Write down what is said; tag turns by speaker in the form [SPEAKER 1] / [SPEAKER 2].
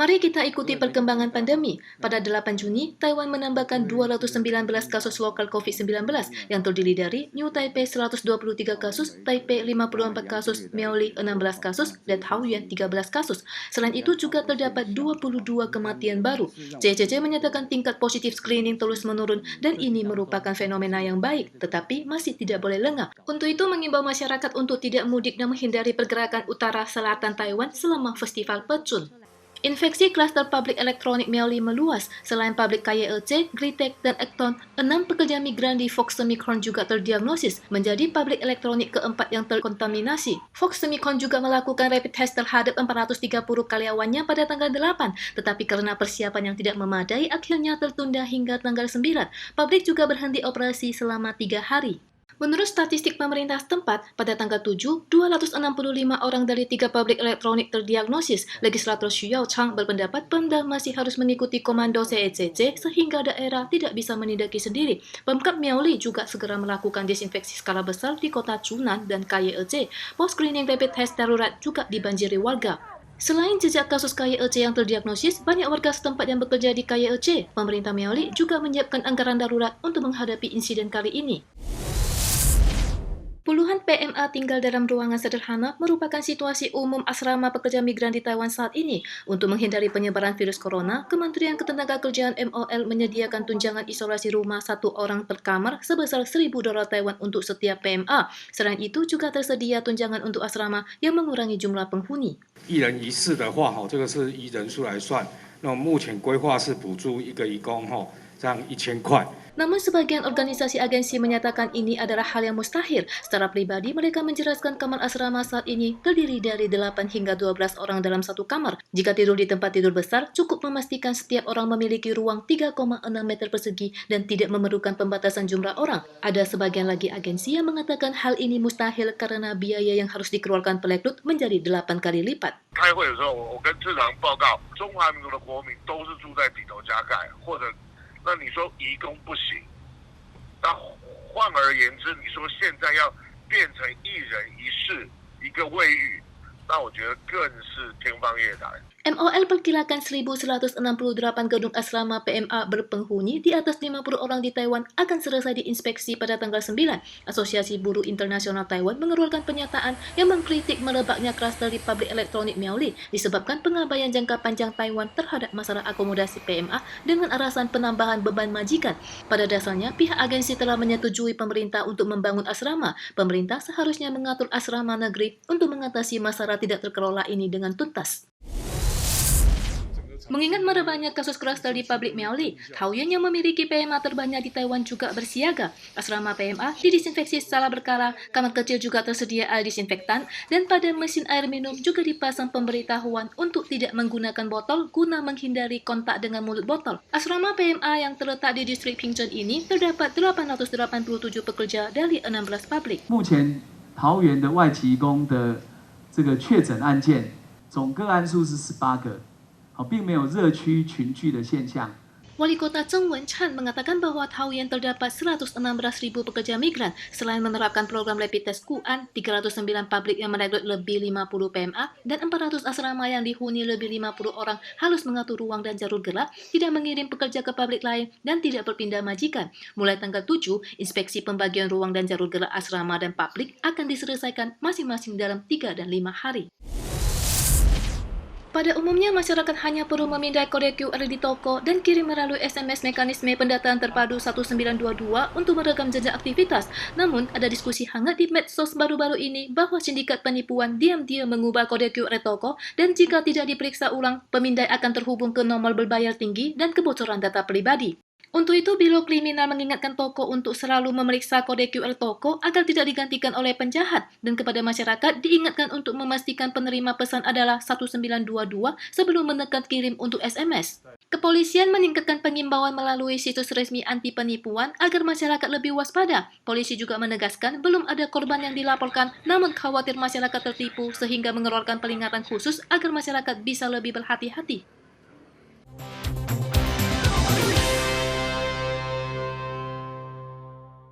[SPEAKER 1] Mari kita ikuti perkembangan pandemi. Pada 8 Juni, Taiwan menambahkan 219 kasus lokal COVID-19 yang terdiri dari New Taipei 123 kasus, Taipei 54 kasus, Miaoli 16 kasus, dan Taoyuan 13 kasus. Selain itu juga terdapat 22 kematian baru. CCC menyatakan tingkat positif screening terus menurun dan ini merupakan fenomena yang baik, tetapi masih tidak boleh lengah. Untuk itu mengimbau masyarakat untuk tidak mudik dan menghindari pergerakan utara selatan Taiwan selama festival Pecun. Infeksi klaster pabrik elektronik Miaoli meluas. Selain pabrik KYLC, Gritek, dan Ekton, 6 pekerja migran di Fox Semicon juga terdiagnosis menjadi pabrik elektronik keempat yang terkontaminasi. Fox Semicon juga melakukan rapid test terhadap 430 karyawannya pada tanggal 8, tetapi karena persiapan yang tidak memadai, akhirnya tertunda hingga tanggal 9. Pabrik juga berhenti operasi selama 3 hari. Menurut statistik pemerintah setempat, pada tanggal 7, 265 orang dari 3 pabrik elektronik terdiagnosis. Legislator Xu Yaochang berpendapat Pemda masih harus mengikuti komando CECC sehingga daerah tidak bisa menindaki sendiri. Pemkab Miaoli juga segera melakukan desinfeksi skala besar di kota Chunan dan KYLC. Pos screening rapid test darurat juga dibanjiri warga. Selain jejak kasus KYLC yang terdiagnosis, banyak warga setempat yang bekerja di KYLC. Pemerintah Miaoli juga menyiapkan anggaran darurat untuk menghadapi insiden kali ini. Puluhan PMA tinggal dalam ruangan sederhana merupakan situasi umum asrama pekerja migran di Taiwan saat ini. Untuk menghindari penyebaran virus corona, Kementerian Ketenagakerjaan MOL menyediakan tunjangan isolasi rumah 1 orang per kamar sebesar 1.000 dolar Taiwan untuk setiap PMA. Selain itu juga tersedia tunjangan untuk asrama yang mengurangi jumlah penghuni.
[SPEAKER 2] 一人一室的话，这个是依人数来算。那目前规划是补助一个移工这样1000块。
[SPEAKER 1] Namun sebagian organisasi agensi menyatakan ini adalah hal yang mustahil. Secara pribadi, mereka menjelaskan kamar asrama saat ini terdiri dari 8 hingga 12 orang dalam satu kamar. Jika tidur di tempat tidur besar, cukup memastikan setiap orang memiliki ruang 3,6 meter persegi dan tidak memerlukan pembatasan jumlah orang. Ada sebagian lagi agensi yang mengatakan hal ini mustahil karena biaya yang harus dikeluarkan perekrut menjadi 8 kali lipat.
[SPEAKER 3] 开会的时候，我跟市长报告，中华民国的国民都是住在顶楼加盖，或者。 那你说移工不行，那换而言之，你说现在要变成一人一室一个卫浴，那我觉得更是天方夜谭。
[SPEAKER 1] MOL perkirakan 1.168 gedung asrama PMA berpenghuni di atas 50 orang di Taiwan akan selesai diinspeksi pada tanggal 9. Asosiasi Buruh Internasional Taiwan mengeluarkan pernyataan yang mengkritik merebaknya klaster di pabrik elektronik Miaoli disebabkan pengabaian jangka panjang Taiwan terhadap masalah akomodasi PMA dengan alasan penambahan beban majikan. Pada dasarnya, pihak agensi telah menyetujui pemerintah untuk membangun asrama. Pemerintah seharusnya mengatur asrama negeri untuk mengatasi masalah tidak terkelola ini dengan tuntas. Mengingat merebaknya kasus klaster di pabrik Miaoli, Taoyuan yang memiliki PMA terbanyak di Taiwan juga bersiaga. Asrama PMA didisinfeksi secara berkala, kamar kecil juga tersedia air disinfektan, dan pada mesin air minum juga dipasang pemberitahuan untuk tidak menggunakan botol guna menghindari kontak dengan mulut botol. Asrama PMA yang terletak di distrik Pingzhen ini terdapat 887 pekerja dari 16 pabrik.
[SPEAKER 4] 目前桃园的外籍工的这个确诊案件，总个案数是18个。 并没有热区群聚的现象。
[SPEAKER 1] Wali Kota Cheng Wen-chan mengatakan bahwa Taoyuan terdapat 116.000 pekerja migran. Selain menerapkan program rapid test Kuan, 309 pabrik yang merekrut lebih 50 PMA, dan 400 asrama yang dihuni lebih 50 orang harus mengatur ruang dan jalur gerak, tidak mengirim pekerja ke pabrik lain, dan tidak berpindah majikan. Mulai tanggal 7, inspeksi pembagian ruang dan jalur gerak asrama dan pabrik akan diselesaikan masing-masing dalam 3 dan 5 hari. Pada umumnya, masyarakat hanya perlu memindai kode QR di toko dan kirim melalui SMS mekanisme pendataan terpadu 1922 untuk merekam jejak aktivitas. Namun, ada diskusi hangat di medsos baru-baru ini bahwa sindikat penipuan diam-diam mengubah kode QR toko dan jika tidak diperiksa ulang, pemindai akan terhubung ke nomor berbayar tinggi dan kebocoran data pribadi. Untuk itu, Biro Kriminal mengingatkan toko untuk selalu memeriksa kode QR toko agar tidak digantikan oleh penjahat. Dan kepada masyarakat diingatkan untuk memastikan penerima pesan adalah 1922 sebelum menekan kirim untuk SMS. Kepolisian meningkatkan pengimbauan melalui situs resmi anti penipuan agar masyarakat lebih waspada. Polisi juga menegaskan belum ada korban yang dilaporkan, namun khawatir masyarakat tertipu sehingga mengeluarkan peringatan khusus agar masyarakat bisa lebih berhati-hati.